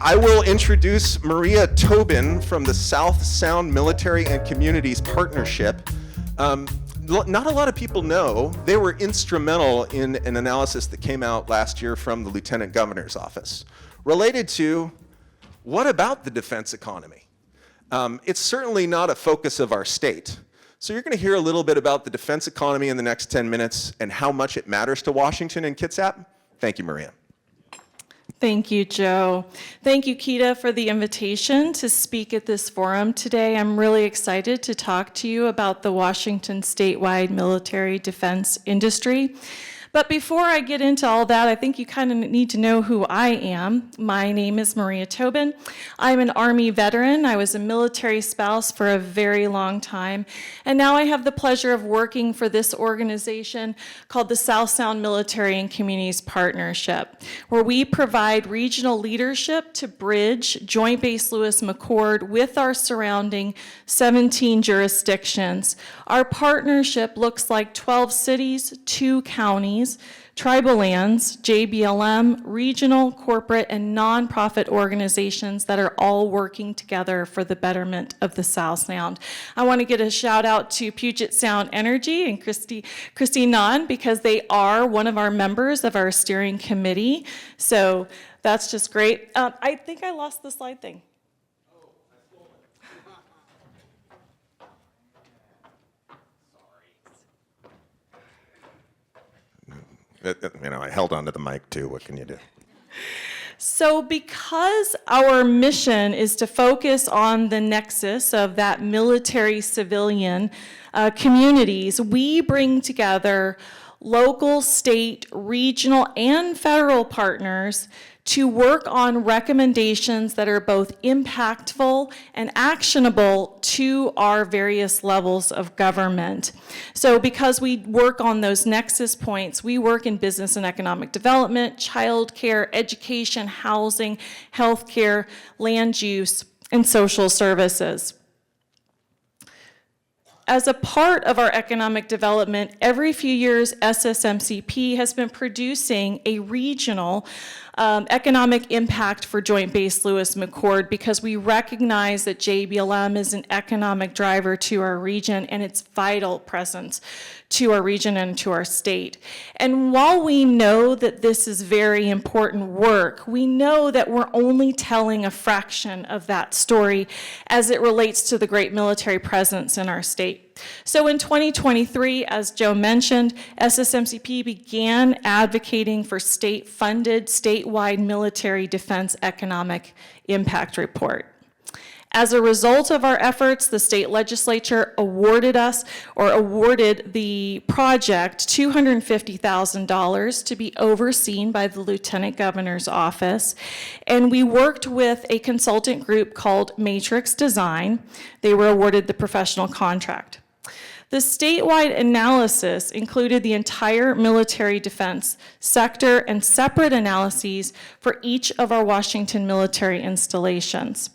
I will introduce Maria Tobin from the South Sound Military and Communities Partnership. Not a lot of people know they were instrumental in an analysis that came out last year from the Lieutenant Governor's office related to what about the defense economy? It's certainly not a focus of our state. So you're going to hear a little bit about the defense economy in the next 10 minutes and how much it matters to Washington and Kitsap. Thank you, Maria. Thank you, Joe. Thank you, KEDA, for the invitation to speak at this forum today. I'm really excited to talk to you about the Washington statewide military defense industry. But before I get into all that, I think you kind of need to know who I am. My name is Maria Tobin. I'm an Army veteran. I was a military spouse for a very long time. And now I have the pleasure of working for this organization called the South Sound Military and Communities Partnership, where we provide regional leadership to bridge Joint Base Lewis-McChord with our surrounding 17 jurisdictions. Our partnership looks like 12 cities, 2 counties, tribal lands, JBLM, regional, corporate, and nonprofit organizations that are all working together for the betterment of the South Sound. I want to get a shout out to Puget Sound Energy and Christine Nahn, because they are one of our members of our steering committee. So that's just great. I think I lost the slide thing. You know, I held onto the mic too. What can you do? So because our mission is to focus on the nexus of that military-civilian communities, we bring together local, state, regional, and federal partners to work on recommendations that are both impactful and actionable to our various levels of government. So because we work on those nexus points, we work in business and economic development, childcare, education, housing, healthcare, land use, and social services. As a part of our economic development, every few years, SSMCP has been producing a regional economic impact for Joint Base Lewis-McChord, because we recognize that JBLM is an economic driver to our region and its vital presence to our region and to our state. And while we know that this is very important work, we know that we're only telling a fraction of that story as it relates to the great military presence in our state. So in 2023, as Joe mentioned, SSMCP began advocating for state-funded, statewide military defense economic impact report. As a result of our efforts, the state legislature awarded the project $250,000 to be overseen by the Lieutenant Governor's office. And we worked with a consultant group called Matrix Design. They were awarded the professional contract. The statewide analysis included the entire military defense sector and separate analyses for each of our Washington military installations.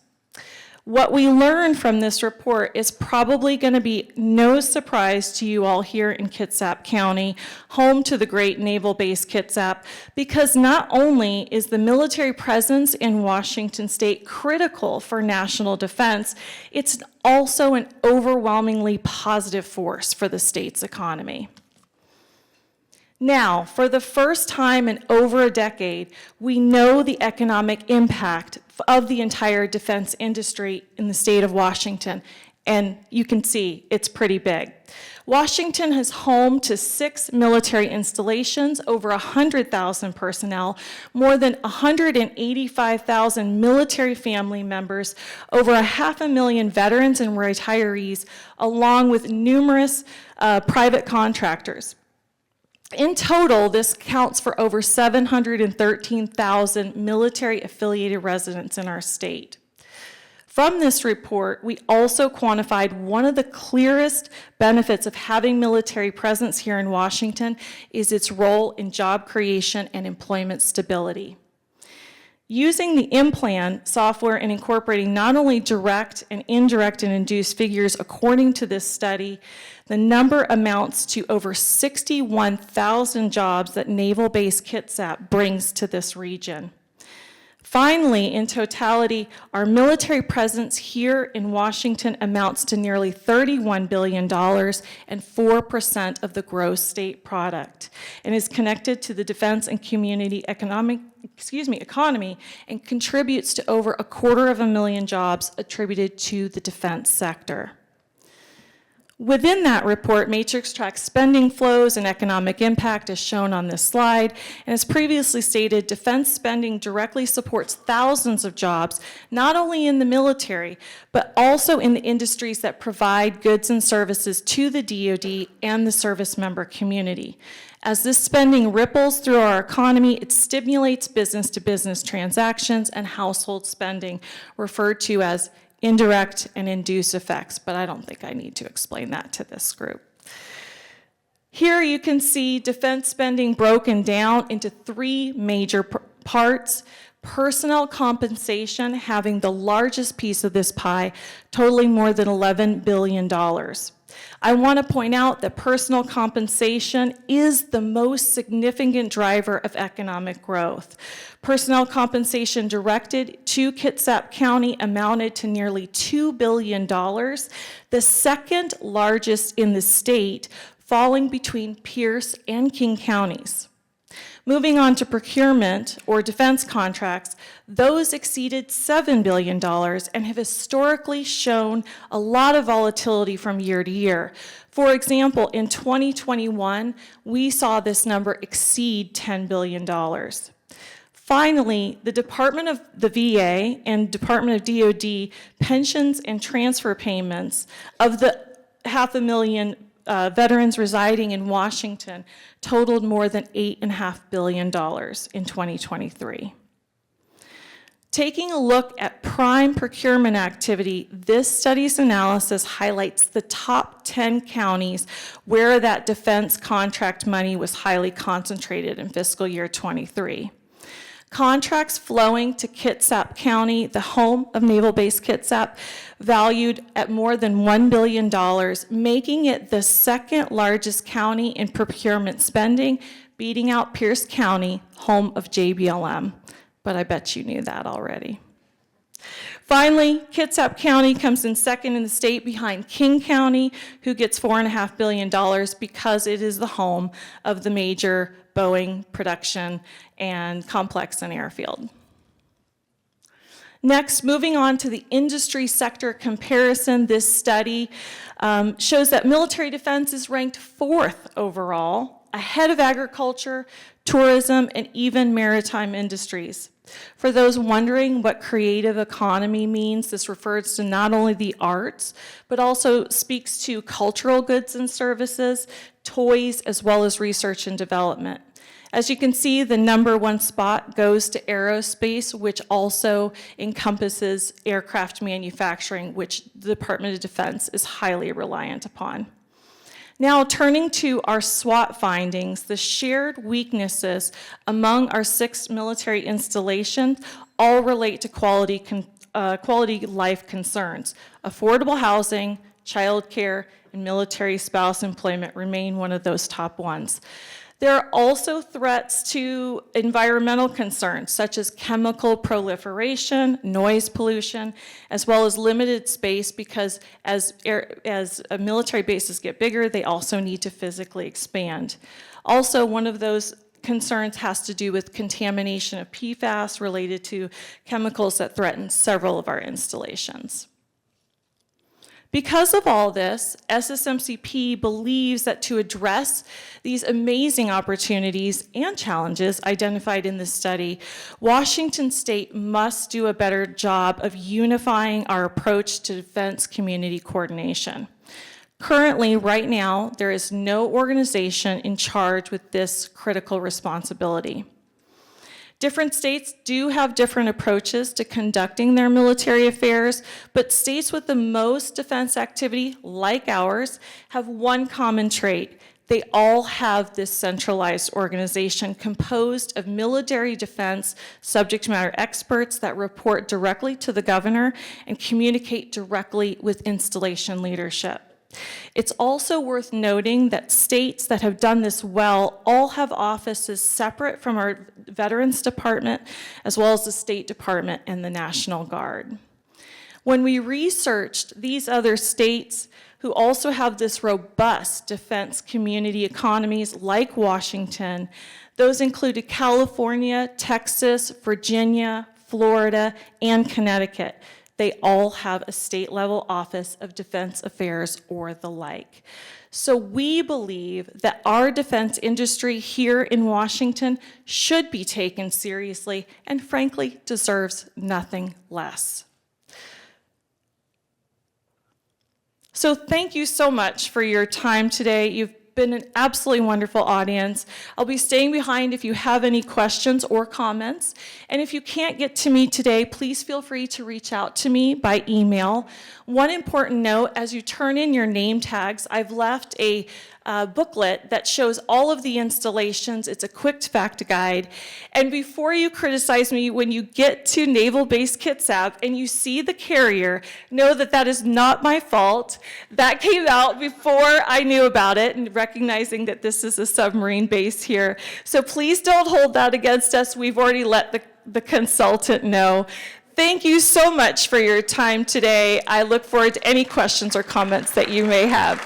What we learned from this report is probably going to be no surprise to you all here in Kitsap County, home to the great Naval Base Kitsap, because not only is the military presence in Washington State critical for national defense, it's also an overwhelmingly positive force for the state's economy. Now, for the first time in over a decade, we know the economic impact of the entire defense industry in the state of Washington, and you can see it's pretty big. Washington is home to 6 military installations, over 100,000 personnel, more than 185,000 military family members, over 500,000 veterans and retirees, along with numerous private contractors. In total, this counts for over 713,000 military-affiliated residents in our state. From this report, we also quantified one of the clearest benefits of having military presence here in Washington is its role in job creation and employment stability. Using the IMPLAN software and incorporating not only direct and indirect and induced figures according to this study, the number amounts to over 61,000 jobs that Naval Base Kitsap brings to this region. Finally, in totality, our military presence here in Washington amounts to nearly $31 billion and 4% of the gross state product, and is connected to the defense and community economy and contributes to over 250,000 jobs attributed to the defense sector. Within that report, Matrix tracks spending flows and economic impact as shown on this slide. And as previously stated, defense spending directly supports thousands of jobs, not only in the military, but also in the industries that provide goods and services to the DoD and the service member community. As this spending ripples through our economy, it stimulates business-to-business transactions and household spending, referred to as indirect and induced effects, but I don't think I need to explain that to this group. Here you can see defense spending broken down into three major parts. Personnel compensation having the largest piece of this pie, totaling more than $11 billion. I want to point out that personal compensation is the most significant driver of economic growth. Personnel compensation directed to Kitsap County amounted to nearly $2 billion, the second largest in the state, falling between Pierce and King counties. Moving on to procurement or defense contracts, those exceeded $7 billion and have historically shown a lot of volatility from year to year. For example, in 2021, we saw this number exceed $10 billion. Finally, the Department of the VA and Department of DoD pensions and transfer payments of the 500,000 veterans residing in Washington totaled more than $8.5 billion in 2023. Taking a look at prime procurement activity, this study's analysis highlights the top 10 counties where that defense contract money was highly concentrated in fiscal year 23. Contracts flowing to Kitsap County, the home of Naval Base Kitsap, valued at more than $1 billion, making it the second largest county in procurement spending, beating out Pierce County, home of JBLM. But I bet you knew that already. Finally, Kitsap County comes in second in the state behind King County, who gets $4.5 billion because it is the home of the major Boeing production and complex and airfield. Next, moving on to the industry sector comparison, this study shows that military defense is ranked 4th overall, ahead of agriculture, tourism, and even maritime industries. For those wondering what creative economy means, this refers to not only the arts, but also speaks to cultural goods and services, toys, as well as research and development. As you can see, the #1 spot goes to aerospace, which also encompasses aircraft manufacturing, which the Department of Defense is highly reliant upon. Now, turning to our SWOT findings, the shared weaknesses among our 6 military installations all relate to quality life concerns. Affordable housing, childcare, and military spouse employment remain one of those top ones. There are also threats to environmental concerns, such as chemical proliferation, noise pollution, as well as limited space, because as military bases get bigger, they also need to physically expand. Also, one of those concerns has to do with contamination of PFAS related to chemicals that threaten several of our installations. Because of all this, SSMCP believes that to address these amazing opportunities and challenges identified in this study, Washington State must do a better job of unifying our approach to defense community coordination. Currently, right now, there is no organization in charge with this critical responsibility. Different states do have different approaches to conducting their military affairs, but states with the most defense activity, like ours, have one common trait. They all have this centralized organization composed of military defense subject matter experts that report directly to the governor and communicate directly with installation leadership. It's also worth noting that states that have done this well all have offices separate from our Veterans Department, as well as the State Department and the National Guard. When we researched these other states who also have this robust defense community economies like Washington, those included California, Texas, Virginia, Florida, and Connecticut. They all have a state-level Office of Defense Affairs or the like. So we believe that our defense industry here in Washington should be taken seriously and frankly deserves nothing less. So thank you so much for your time today. You've been an absolutely wonderful audience. I'll be staying behind if you have any questions or comments. And if you can't get to me today, please feel free to reach out to me by email. One important note, as you turn in your name tags, I've left a booklet that shows all of the installations. It's a quick fact guide. And before you criticize me, when you get to Naval Base Kitsap and you see the carrier, know that that is not my fault. That came out before I knew about it, and recognizing that this is a submarine base here. So please don't hold that against us. We've already let the consultant know. Thank you so much for your time today. I look forward to any questions or comments that you may have.